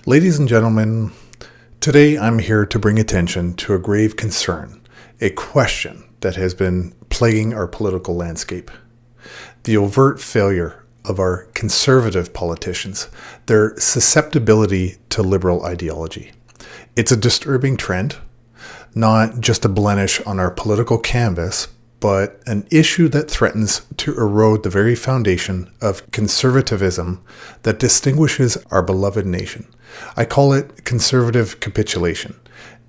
Ladies and gentlemen, today I'm here to bring attention to a grave concern, a question that has been plaguing our political landscape. The overt failure of our conservative politicians, their susceptibility to liberal ideology. It's a disturbing trend, not just a blemish on our political canvas, but an issue that threatens to erode the very foundation of conservatism that distinguishes our beloved nation. I call it conservative capitulation,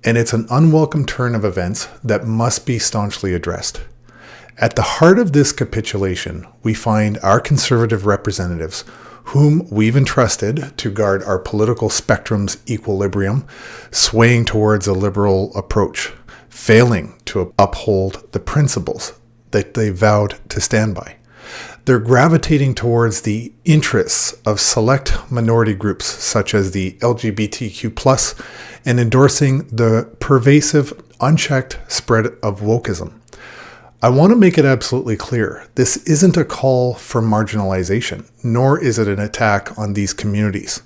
and it's an unwelcome turn of events that must be staunchly addressed. At the heart of this capitulation, we find our conservative representatives, whom we've entrusted to guard our political spectrum's equilibrium, swaying towards a liberal approach, failing to uphold the principles that they vowed to stand by. They're gravitating towards the interests of select minority groups such as the LGBTQ+, and endorsing the pervasive, unchecked spread of wokism. I want to make it absolutely clear, this isn't a call for marginalization, nor is it an attack on these communities.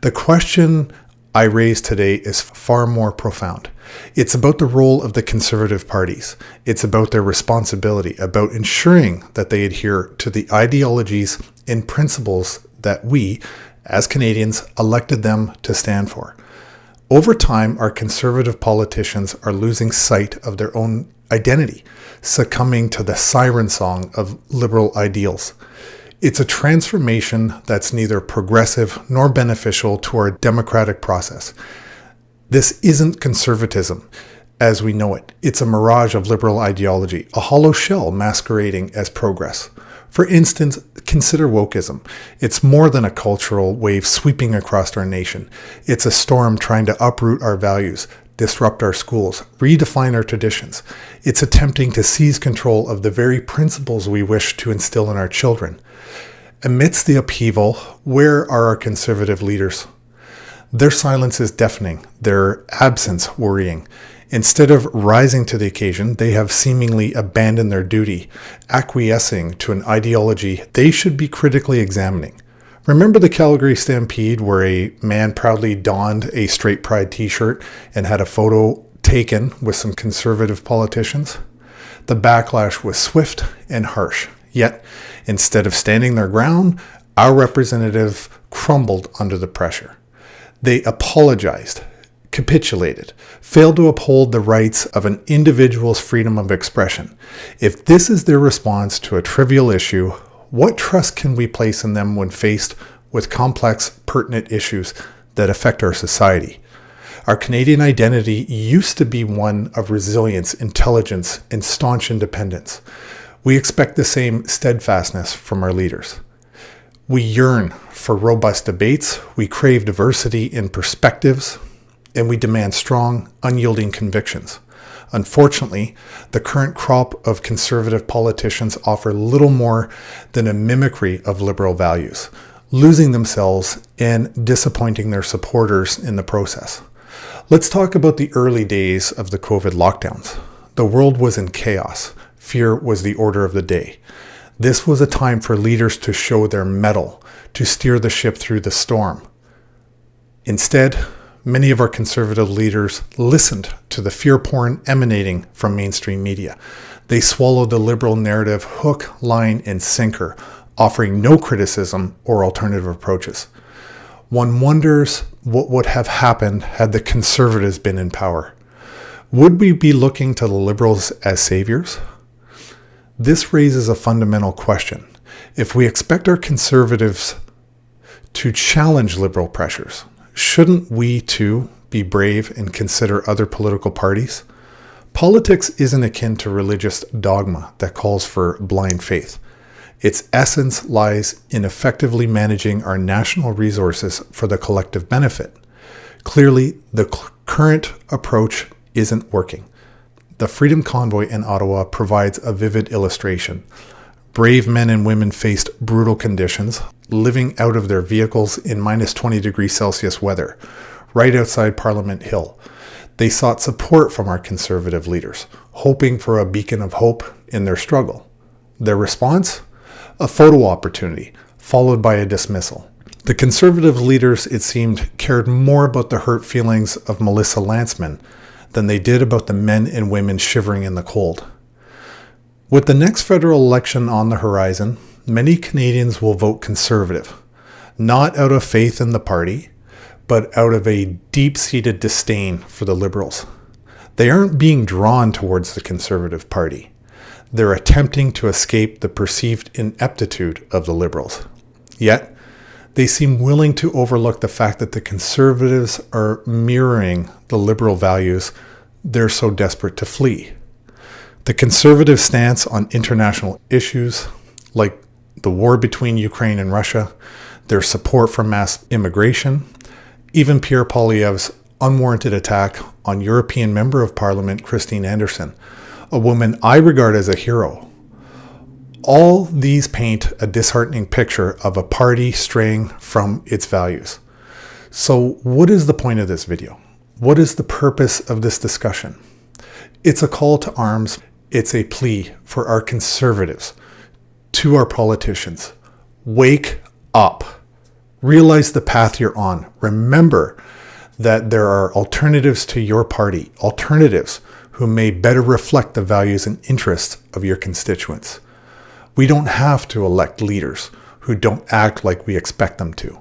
The question I raise today is far more profound. It's about the role of the conservative parties. It's about their responsibility, about ensuring that they adhere to the ideologies and principles that we, as Canadians, elected them to stand for. Over time, our conservative politicians are losing sight of their own identity, succumbing to the siren song of liberal ideals. It's a transformation that's neither progressive nor beneficial to our democratic process. This isn't conservatism as we know it. It's a mirage of liberal ideology, a hollow shell masquerading as progress. For instance, consider wokism. It's more than a cultural wave sweeping across our nation. It's a storm trying to uproot our values, disrupt our schools, redefine our traditions. It's attempting to seize control of the very principles we wish to instill in our children. Amidst the upheaval, where are our conservative leaders? Their silence is deafening, their absence worrying. Instead of rising to the occasion, they have seemingly abandoned their duty, acquiescing to an ideology they should be critically examining. Remember the Calgary Stampede where a man proudly donned a straight pride t-shirt and had a photo taken with some conservative politicians? The backlash was swift and harsh. Yet, instead of standing their ground, our representative crumbled under the pressure. They apologized, capitulated, failed to uphold the rights of an individual's freedom of expression. If this is their response to a trivial issue, what trust can we place in them when faced with complex, pertinent issues that affect our society? Our Canadian identity used to be one of resilience, intelligence, and staunch independence. We expect the same steadfastness from our leaders. We yearn for robust debates, we crave diversity in perspectives, and we demand strong, unyielding convictions. Unfortunately, the current crop of conservative politicians offer little more than a mimicry of liberal values, losing themselves and disappointing their supporters in the process. Let's talk about the early days of the COVID lockdowns. The world was in chaos. Fear was the order of the day. This was a time for leaders to show their mettle, to steer the ship through the storm. Instead, many of our conservative leaders listened to the fear porn emanating from mainstream media. They swallowed the liberal narrative hook, line, and sinker, offering no criticism or alternative approaches. One wonders what would have happened had the conservatives been in power. Would we be looking to the liberals as saviors? This raises a fundamental question. If we expect our conservatives to challenge liberal pressures, shouldn't we too be brave and consider other political parties? Politics isn't akin to religious dogma that calls for blind faith. Its essence lies in effectively managing our national resources for the collective benefit. Clearly, the current approach isn't working. The Freedom Convoy in Ottawa provides a vivid illustration. Brave men and women faced brutal conditions, living out of their vehicles in minus 20 degrees Celsius weather, right outside Parliament Hill. They sought support from our conservative leaders, hoping for a beacon of hope in their struggle. Their response? A photo opportunity, followed by a dismissal. The conservative leaders, it seemed, cared more about the hurt feelings of Melissa Lantsman than they did about the men and women shivering in the cold. With the next federal election on the horizon, many Canadians will vote Conservative, not out of faith in the party, but out of a deep-seated disdain for the Liberals. They aren't being drawn towards the Conservative Party. They're attempting to escape the perceived ineptitude of the Liberals. Yet, they seem willing to overlook the fact that the Conservatives are mirroring the Liberal values they're so desperate to flee. The Conservative stance on international issues, like the war between Ukraine and Russia, their support for mass immigration, even Pierre Poilievre's unwarranted attack on European Member of Parliament Christine Anderson, a woman I regard as a hero. All these paint a disheartening picture of a party straying from its values. So what is the point of this video? What is the purpose of this discussion? It's a call to arms. It's a plea for our conservatives, to our politicians. Wake up. Realize the path you're on. Remember that there are alternatives to your party, alternatives who may better reflect the values and interests of your constituents. We don't have to elect leaders who don't act like we expect them to.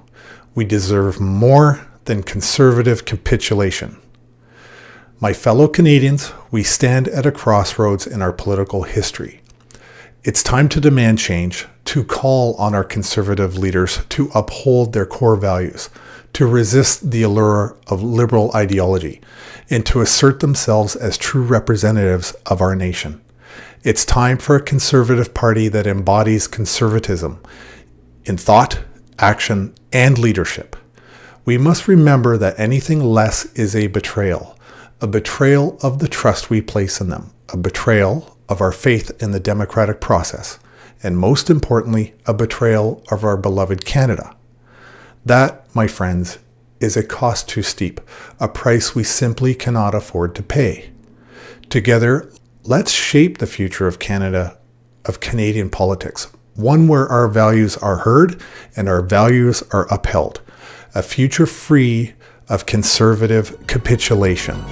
We deserve more than conservative capitulation. My fellow Canadians, we stand at a crossroads in our political history. It's time to demand change, to call on our conservative leaders to uphold their core values, to resist the allure of liberal ideology, and to assert themselves as true representatives of our nation. It's time for a conservative party that embodies conservatism in thought, action, and leadership. We must remember that anything less is a betrayal of the trust we place in them, a betrayal of our faith in the democratic process, and most importantly, a betrayal of our beloved Canada. That, my friends, is a cost too steep, a price we simply cannot afford to pay. Together, let's shape the future of Canada, of Canadian politics, one where our values are heard and our values are upheld, a future free of conservative capitulation.